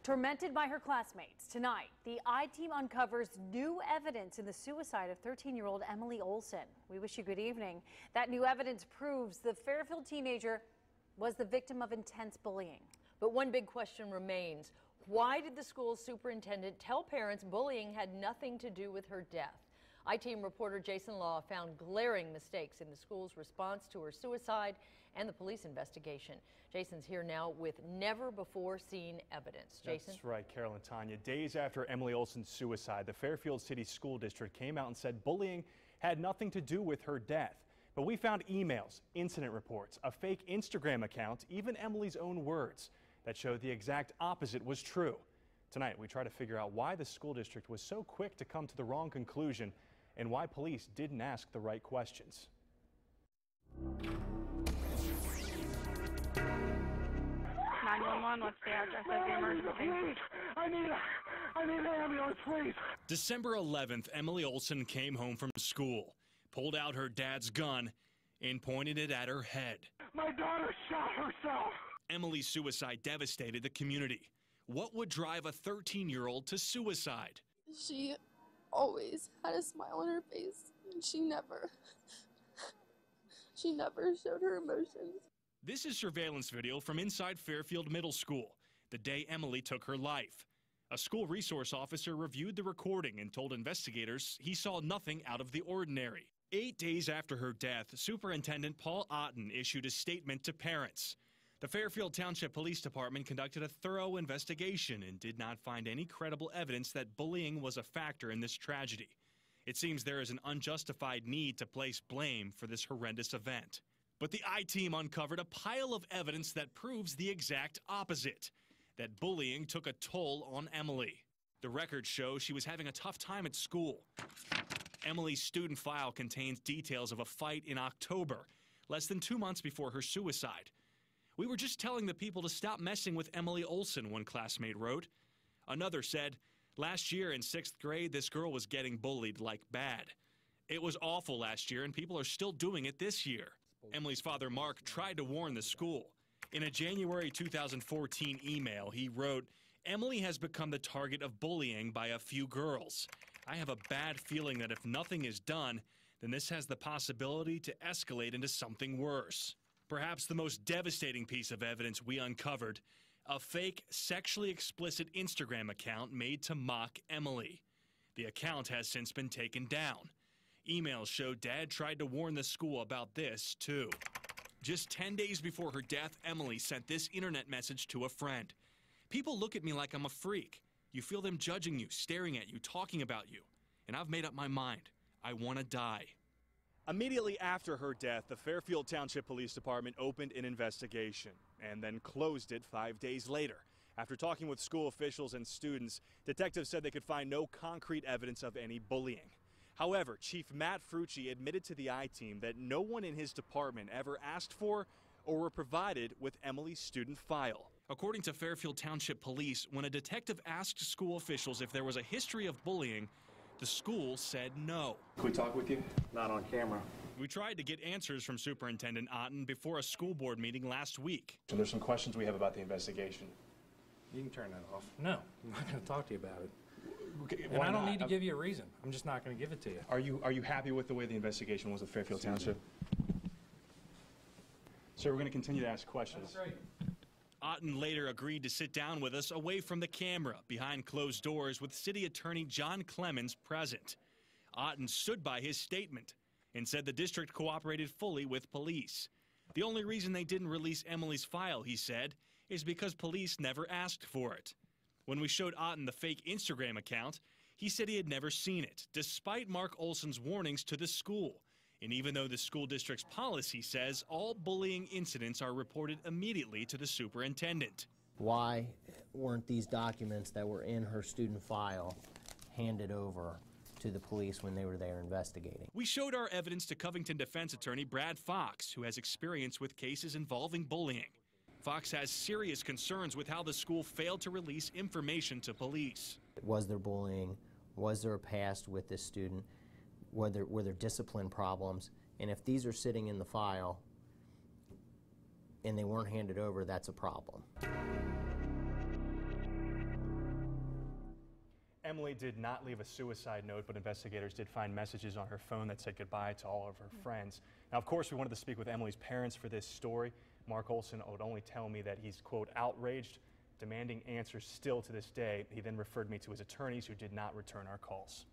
Tormented by her classmates, tonight, the I-Team uncovers new evidence in the suicide of 13-year-old Emilie Olsen. We wish you good evening. That new evidence proves the Fairfield teenager was the victim of intense bullying. But one big question remains. Why did the school's superintendent tell parents bullying had nothing to do with her death? I-Team reporter Jason Law found glaring mistakes in the school's response to her suicide and the police investigation. Jason's here now with never-before-seen evidence. Jason? That's right, Carol and Tanya. Days after Emilie Olsen's suicide, the Fairfield City School District came out and said bullying had nothing to do with her death. But we found emails, incident reports, a fake Instagram account, even Emilie's own words that showed the exact opposite was true. Tonight, we try to figure out why the school district was so quick to come to the wrong conclusion and why police didn't ask the right questions. 911, what's the address of the emergency? I need an ambulance, please. December 11th, Emilie Olsen came home from school, pulled out her dad's gun, and pointed it at her head. My daughter shot herself. Emilie's suicide devastated the community. What would drive a 13-year-old to suicide? She always had a smile on her face, and she never showed her emotions. This is surveillance video from inside Fairfield Middle School, the day Emilie took her life. A school resource officer reviewed the recording and told investigators he saw nothing out of the ordinary. 8 days after her death, Superintendent Paul Otten issued a statement to parents. The Fairfield Township Police Department conducted a thorough investigation and did not find any credible evidence that bullying was a factor in this tragedy. It seems there is an unjustified need to place blame for this horrendous event. But the I-Team uncovered a pile of evidence that proves the exact opposite, that bullying took a toll on Emilie. The records show she was having a tough time at school. Emilie's student file contains details of a fight in October, less than 2 months before her suicide. "We were just telling the people to stop messing with Emilie Olsen," one classmate wrote. Another said, "Last year in 6th grade, this girl was getting bullied like bad. It was awful last year, and people are still doing it this year." Emilie's father, Mark, tried to warn the school. In a January 2014 email, he wrote, "Emilie has become the target of bullying by a few girls. I have a bad feeling that if nothing is done, then this has the possibility to escalate into something worse." Perhaps the most devastating piece of evidence we uncovered, a fake sexually explicit Instagram account made to mock Emilie. The account has since been taken down. Emails show Dad tried to warn the school about this, too. Just 10 days before her death, Emilie sent this internet message to a friend. "People look at me like I'm a freak. You feel them judging you, staring at you, talking about you. And I've made up my mind. I want to die." Immediately after her death, the Fairfield Township Police Department opened an investigation and then closed it 5 days later. After talking with school officials and students, detectives said they could find no concrete evidence of any bullying. However, Chief Matt Frucci admitted to the I-Team that no one in his department ever asked for or were provided with Emilie's student file. According to Fairfield Township Police, when a detective asked school officials if there was a history of bullying, the school said no. Can we talk with you? Not on camera. We tried to get answers from Superintendent Otten before a school board meeting last week. So there's some questions we have about the investigation. You can turn that off. No, I'm not going to talk to you about it. Okay, And I don't need to give you a reason. I'm just not going to give it to you. Are you happy with the way the investigation was at Fairfield Township? Sir, we're going to continue to ask questions. That's great. Otten later agreed to sit down with us away from the camera, behind closed doors, with City Attorney John Clemens present. Otten stood by his statement and said the district cooperated fully with police. The only reason they didn't release Emilie's file, he said, is because police never asked for it. When we showed Otten the fake Instagram account, he said he had never seen it, despite Mark Olsen's warnings to the school. And even though the school district's policy says all bullying incidents are reported immediately to the superintendent. Why weren't these documents that were in her student file handed over to the police when they were there investigating? We showed our evidence to Covington defense attorney Brad Fox, who has experience with cases involving bullying. Fox has serious concerns with how the school failed to release information to police. Was there bullying? Was there a past with this student? Were there discipline problems? And if these are sitting in the file and they weren't handed over, that's a problem. Emilie did not leave a suicide note, but investigators did find messages on her phone that said goodbye to all of her friends. Now, of course, we wanted to speak with Emilie's parents for this story. Mark Olsen would only tell me that he's, quote, outraged, demanding answers still to this day. He then referred me to his attorneys, who did not return our calls.